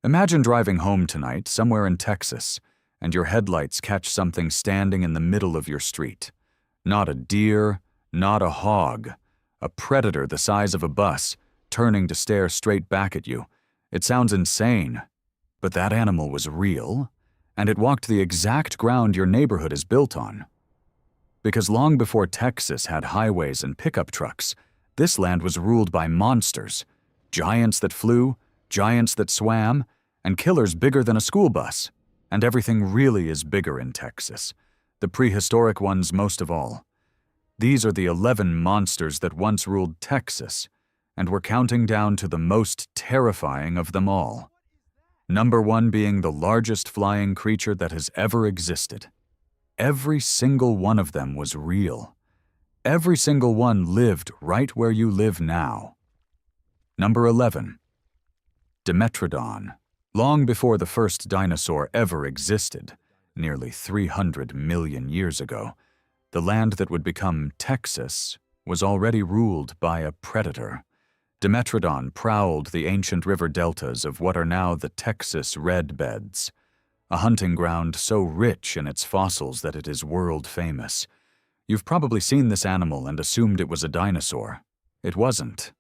Imagine driving home tonight, somewhere in Texas, and your headlights catch something standing in the middle of your street. Not a deer, not a hog, a predator the size of a bus, turning to stare straight back at you. It sounds insane, but that animal was real, and it walked the exact ground your neighborhood is built on. Because long before Texas had highways and pickup trucks, this land was ruled by monsters, giants that flew, giants that swam, and killers bigger than a school bus. And everything really is bigger in Texas, the prehistoric ones most of all. These are the 11 monsters that once ruled Texas, and we're counting down to the most terrifying of them all. Number 1 being the largest flying creature that has ever existed. Every single one of them was real. Every single one lived right where you live now. Number 11. Dimetrodon. Long before the first dinosaur ever existed, nearly 300 million years ago, the land that would become Texas was already ruled by a predator. Dimetrodon prowled the ancient river deltas of what are now the Texas red beds, a hunting ground so rich in its fossils that it is world famous. You've probably seen this animal and assumed it was a dinosaur. It wasn't.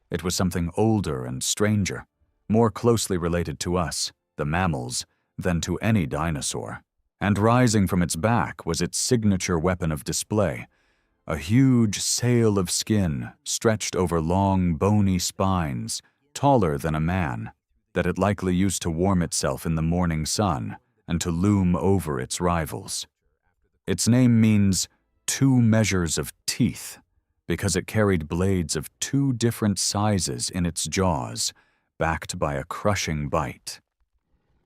It was something older and stranger, more closely related to us, the mammals, than to any dinosaur. And rising from its back was its signature weapon of display, a huge sail of skin stretched over long, bony spines, taller than a man, that it likely used to warm itself in the morning sun and to loom over its rivals. Its name means 2 measures of teeth, because it carried blades of 2 different sizes in its jaws, backed by a crushing bite.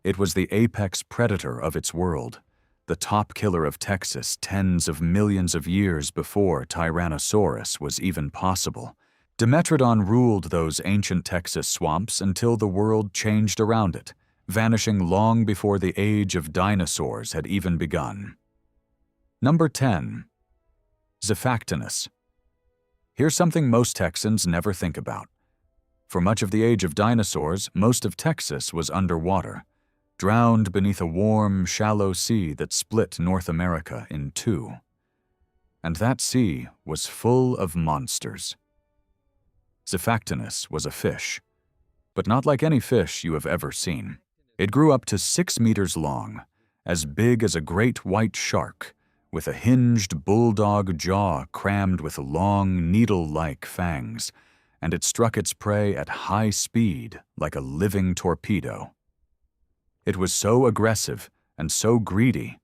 It was the apex predator of its world, the top killer of Texas tens of millions of years before Tyrannosaurus was even possible. Dimetrodon ruled those ancient Texas swamps until the world changed around it, vanishing long before the age of dinosaurs had even begun. Number 10. Xiphactinus. Here's something most Texans never think about. For much of the age of dinosaurs, most of Texas was underwater, drowned beneath a warm, shallow sea that split North America in 2. And that sea was full of monsters. Xiphactinus was a fish, but not like any fish you have ever seen. It grew up to 6 meters long, as big as a great white shark, with a hinged bulldog jaw crammed with long, needle-like fangs, and it struck its prey at high speed like a living torpedo. It was so aggressive and so greedy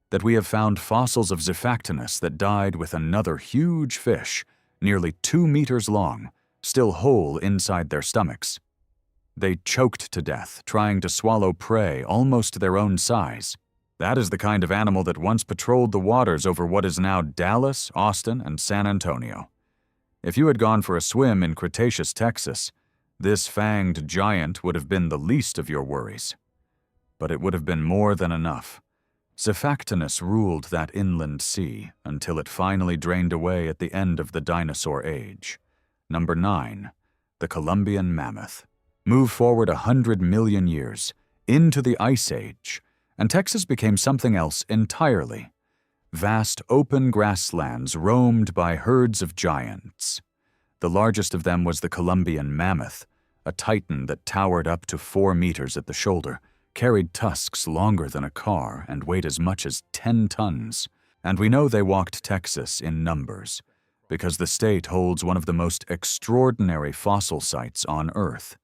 that we have found fossils of Xiphactinus that died with another huge fish, nearly 2 meters long, still whole inside their stomachs. They choked to death, trying to swallow prey almost their own size. That is the kind of animal that once patrolled the waters over what is now Dallas, Austin, and San Antonio. If you had gone for a swim in Cretaceous Texas, this fanged giant would have been the least of your worries. But it would have been more than enough. Xiphactinus ruled that inland sea until it finally drained away at the end of the dinosaur age. Number 9. The Columbian mammoth. Move forward 100 million years, into the Ice Age, and Texas became something else entirely. Vast open grasslands roamed by herds of giants. The largest of them was the Columbian mammoth, a titan that towered up to 4 meters at the shoulder, carried tusks longer than a car, and weighed as much as 10 tons. And we know they walked Texas in numbers, because the state holds one of the most extraordinary fossil sites on Earth.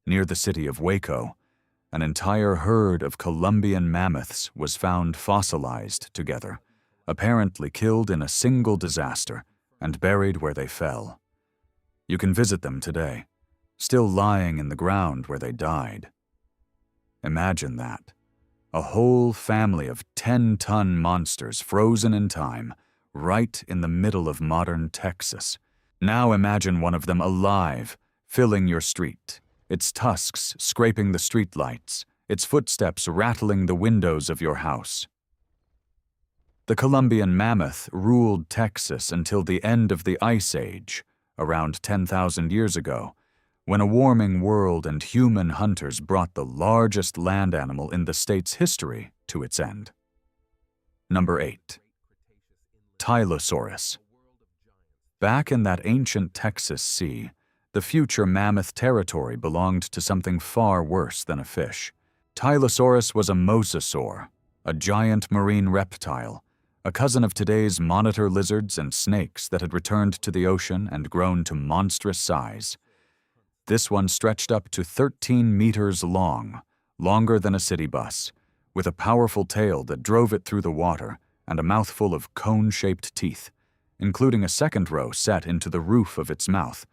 Near the city of Waco, an entire herd of Columbian mammoths was found fossilized together, apparently killed in a single disaster and buried where they fell. You can visit them today, still lying in the ground where they died. Imagine that. A whole family of 10-ton monsters frozen in time, right in the middle of modern Texas. Now imagine one of them alive, filling your street, its tusks scraping the streetlights, its footsteps rattling the windows of your house. The Columbian mammoth ruled Texas until the end of the Ice Age, around 10,000 years ago, when a warming world and human hunters brought the largest land animal in the state's history to its end. Number 8. Tylosaurus. Back in that ancient Texas sea, the future Mammoth territory belonged to something far worse than a fish. Tylosaurus was a mosasaur, a giant marine reptile, a cousin of today's monitor lizards and snakes that had returned to the ocean and grown to monstrous size. This one stretched up to 13 meters long, longer than a city bus, with a powerful tail that drove it through the water and a mouthful of cone-shaped teeth, including a second row set into the roof of its mouth,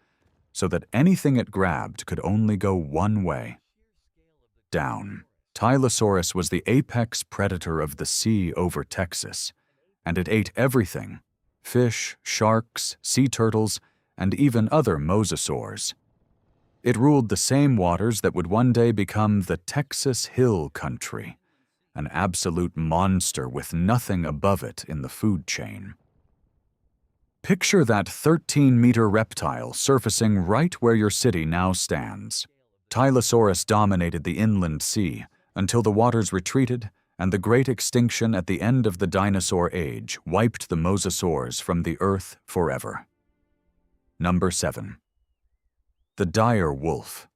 so that anything it grabbed could only go one way: down. Tylosaurus was the apex predator of the sea over Texas, and it ate everything: fish, sharks, sea turtles, and even other mosasaurs. It ruled the same waters that would one day become the Texas Hill Country, an absolute monster with nothing above it in the food chain. Picture that 13-meter reptile surfacing right where your city now stands. Tylosaurus dominated the inland sea until the waters retreated and the great extinction at the end of the dinosaur age wiped the mosasaurs from the earth forever. Number 7. The dire wolf.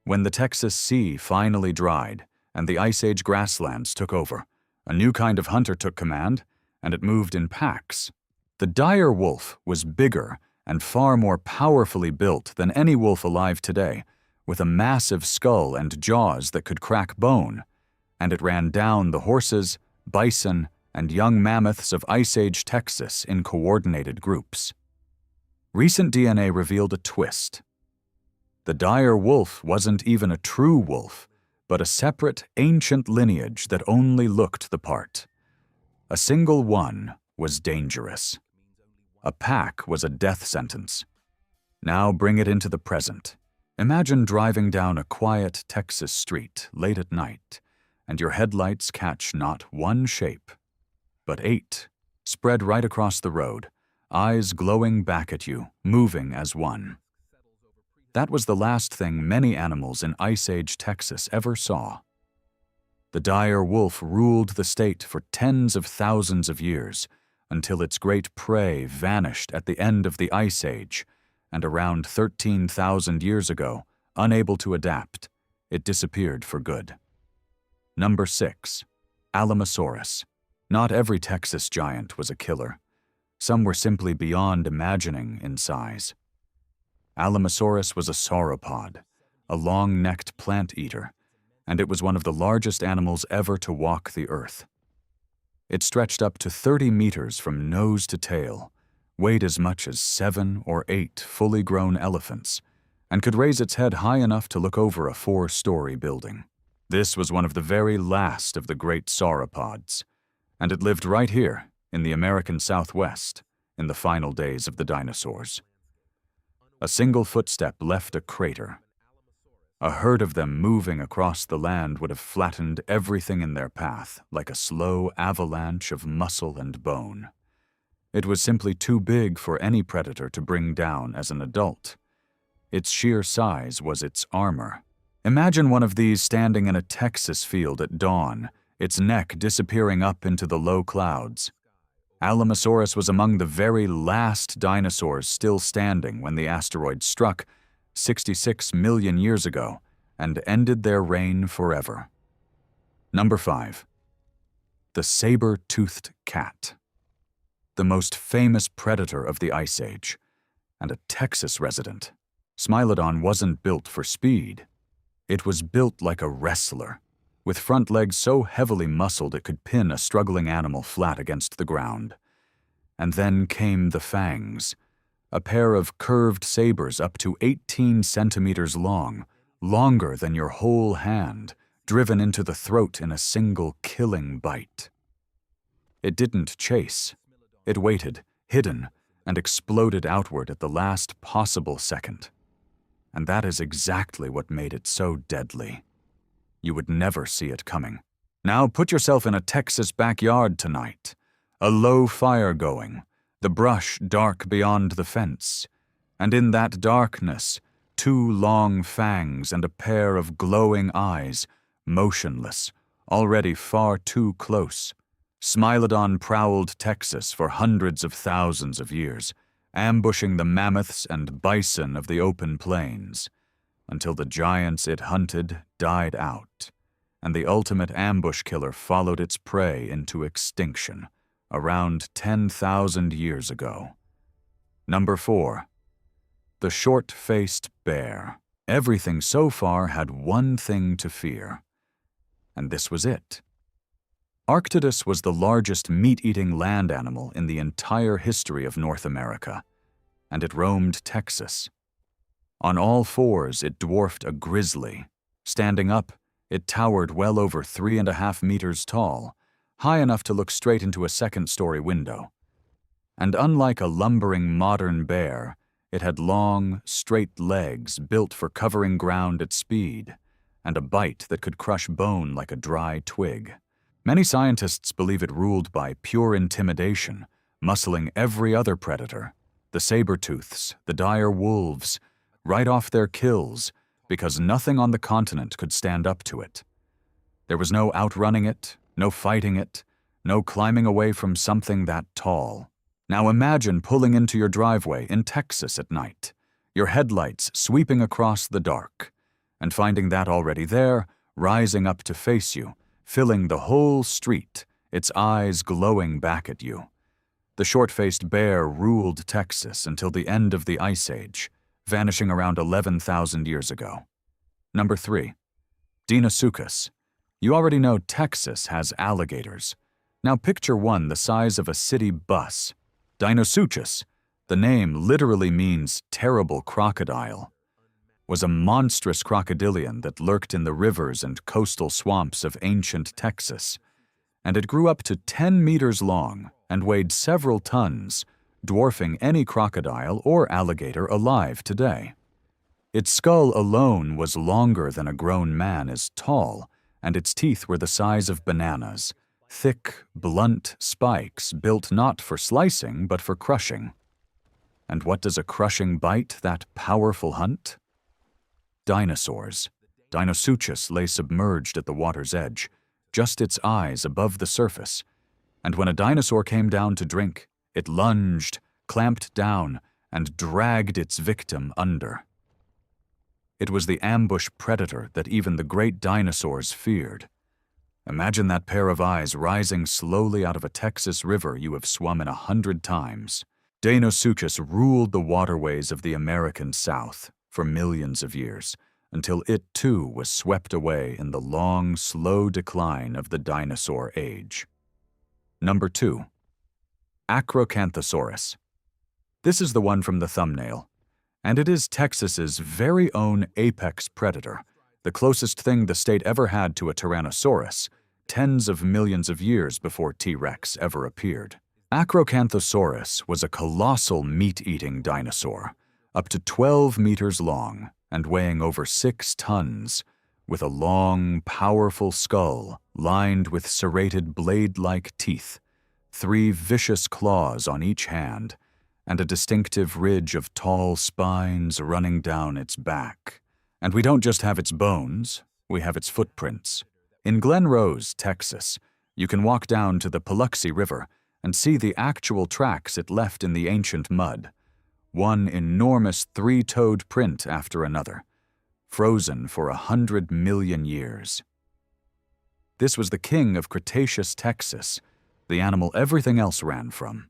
When the Texas sea finally dried and the Ice Age grasslands took over, a new kind of hunter took command, and it moved in packs. The dire wolf was bigger and far more powerfully built than any wolf alive today, with a massive skull and jaws that could crack bone, and it ran down the horses, bison, and young mammoths of Ice Age Texas in coordinated groups. Recent DNA revealed a twist. The dire wolf wasn't even a true wolf, but a separate, ancient lineage that only looked the part. A single one was dangerous. A pack was a death sentence. Now bring it into the present. Imagine driving down a quiet Texas street late at night, and your headlights catch not one shape, but 8, spread right across the road, eyes glowing back at you, moving as one. That was the last thing many animals in Ice Age Texas ever saw. The dire wolf ruled the state for tens of thousands of years, until its great prey vanished at the end of the Ice Age, and around 13,000 years ago, unable to adapt, it disappeared for good. Number 6. Alamosaurus. Not every Texas giant was a killer. Some were simply beyond imagining in size. Alamosaurus was a sauropod, a long-necked plant-eater, and it was one of the largest animals ever to walk the earth. It stretched up to 30 meters from nose to tail, weighed as much as 7 or 8 fully grown elephants, and could raise its head high enough to look over a 4-story building. This was one of the very last of the great sauropods, and it lived right here in the American Southwest in the final days of the dinosaurs. A single footstep left a crater. A herd of them moving across the land would have flattened everything in their path like a slow avalanche of muscle and bone. It was simply too big for any predator to bring down as an adult. Its sheer size was its armor. Imagine one of these standing in a Texas field at dawn, its neck disappearing up into the low clouds. Alamosaurus was among the very last dinosaurs still standing when the asteroid struck 66 million years ago and ended their reign forever. Number 5. The Saber-Toothed Cat. The most famous predator of the Ice Age, and a Texas resident. Smilodon wasn't built for speed. It was built like a wrestler, with front legs so heavily muscled it could pin a struggling animal flat against the ground. And then came the fangs, a pair of curved sabers up to 18 centimeters long, longer than your whole hand, driven into the throat in a single killing bite. It didn't chase. It waited, hidden, and exploded outward at the last possible second. And that is exactly what made it so deadly. You would never see it coming. Now put yourself in a Texas backyard tonight. A low fire going, the brush dark beyond the fence, and in that darkness, 2 long fangs and a pair of glowing eyes, motionless, already far too close. Smilodon prowled Texas for hundreds of thousands of years, ambushing the mammoths and bison of the open plains, until the giants it hunted died out, and the ultimate ambush killer followed its prey into extinction around 10,000 years ago. Number 4. The short-faced bear. Everything so far had one thing to fear, and this was it. Arctodus was the largest meat-eating land animal in the entire history of North America, and it roamed Texas. On all fours, it dwarfed a grizzly. Standing up, it towered well over 3.5 meters tall, high enough to look straight into a second-story window. And unlike a lumbering modern bear, it had long, straight legs built for covering ground at speed, and a bite that could crush bone like a dry twig. Many scientists believe it ruled by pure intimidation, muscling every other predator, the saber-tooths, the dire wolves, right off their kills, because nothing on the continent could stand up to it. There was no outrunning it, no fighting it, no climbing away from something that tall. Now imagine pulling into your driveway in Texas at night, your headlights sweeping across the dark, and finding that already there, rising up to face you, filling the whole street, its eyes glowing back at you. The short-faced bear ruled Texas until the end of the Ice Age, vanishing around 11,000 years ago. Number 3. Deinosuchus. You already know Texas has alligators. Now picture one the size of a city bus. Deinosuchus, the name literally means terrible crocodile, was a monstrous crocodilian that lurked in the rivers and coastal swamps of ancient Texas, and it grew up to 10 meters long and weighed several tons, dwarfing any crocodile or alligator alive today. Its skull alone was longer than a grown man is tall, and its teeth were the size of bananas, thick, blunt spikes built not for slicing but for crushing. And what does a crushing bite that powerful hunt? Dinosaurs. Deinosuchus lay submerged at the water's edge, just its eyes above the surface, and when a dinosaur came down to drink, it lunged, clamped down, and dragged its victim under. It was the ambush predator that even the great dinosaurs feared. Imagine that pair of eyes rising slowly out of a Texas river you have swum in 100 times. Deinosuchus ruled the waterways of the American South for millions of years, until it too was swept away in the long, slow decline of the dinosaur age. Number 2. Acrocanthosaurus. This is the one from the thumbnail, and it is Texas's very own apex predator, the closest thing the state ever had to a Tyrannosaurus, tens of millions of years before T-Rex ever appeared. Acrocanthosaurus was a colossal meat-eating dinosaur, up to 12 meters long and weighing over 6 tons, with a long, powerful skull lined with serrated blade-like teeth, 3 vicious claws on each hand, and a distinctive ridge of tall spines running down its back. And we don't just have its bones, we have its footprints. In Glen Rose, Texas, you can walk down to the Paluxy River and see the actual tracks it left in the ancient mud, one enormous 3-toed print after another, frozen for 100 million years. This was the king of Cretaceous Texas, the animal everything else ran from.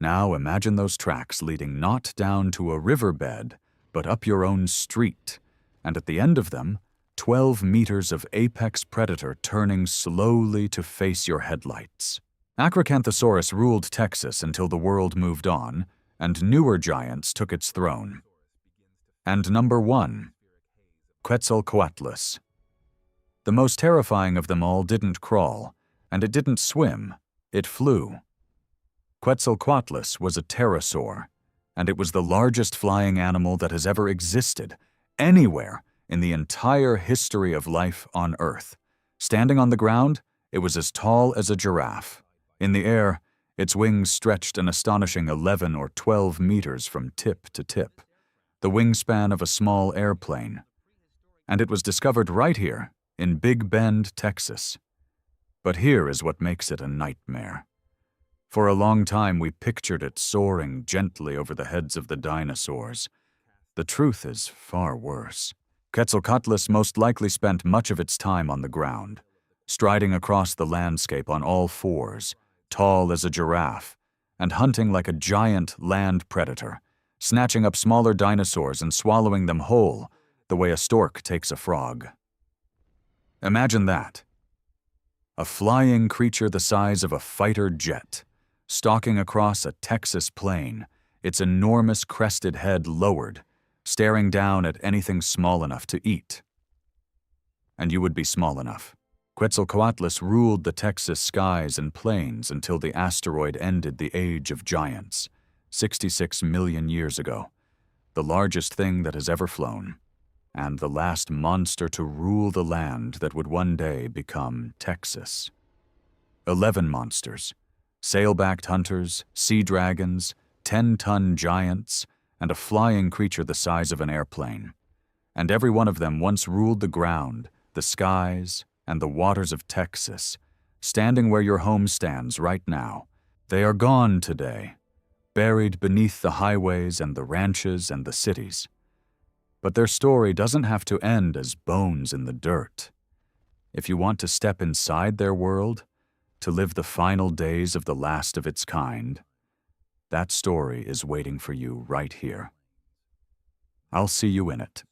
Now imagine those tracks leading not down to a riverbed, but up your own street, and at the end of them, 12 meters of apex predator turning slowly to face your headlights. Acrocanthosaurus ruled Texas until the world moved on, and newer giants took its throne. And number 1. Quetzalcoatlus. The most terrifying of them all didn't crawl, and it didn't swim, it flew. Quetzalcoatlus was a pterosaur, and it was the largest flying animal that has ever existed, anywhere in the entire history of life on Earth. Standing on the ground, it was as tall as a giraffe. In the air, its wings stretched an astonishing 11 or 12 meters from tip to tip. the wingspan of a small airplane. And it was discovered right here, in Big Bend, Texas. But here is what makes it a nightmare. For a long time, we pictured it soaring gently over the heads of the dinosaurs. The truth is far worse. Quetzalcoatlus most likely spent much of its time on the ground, striding across the landscape on all fours, tall as a giraffe, and hunting like a giant land predator, snatching up smaller dinosaurs and swallowing them whole, the way a stork takes a frog. Imagine that. A flying creature the size of a fighter jet, stalking across a Texas plain, its enormous crested head lowered, staring down at anything small enough to eat. And you would be small enough. Quetzalcoatlus ruled the Texas skies and plains until the asteroid ended the age of giants, 66 million years ago, the largest thing that has ever flown, and the last monster to rule the land that would one day become Texas. 11 monsters, sail-backed hunters, sea dragons, 10-ton giants, and a flying creature the size of an airplane. And every one of them once ruled the ground, the skies, and the waters of Texas, standing where your home stands right now. They are gone today, buried beneath the highways and the ranches and the cities. But their story doesn't have to end as bones in the dirt. If you want to step inside their world, to live the final days of the last of its kind, that story is waiting for you right here. I'll see you in it.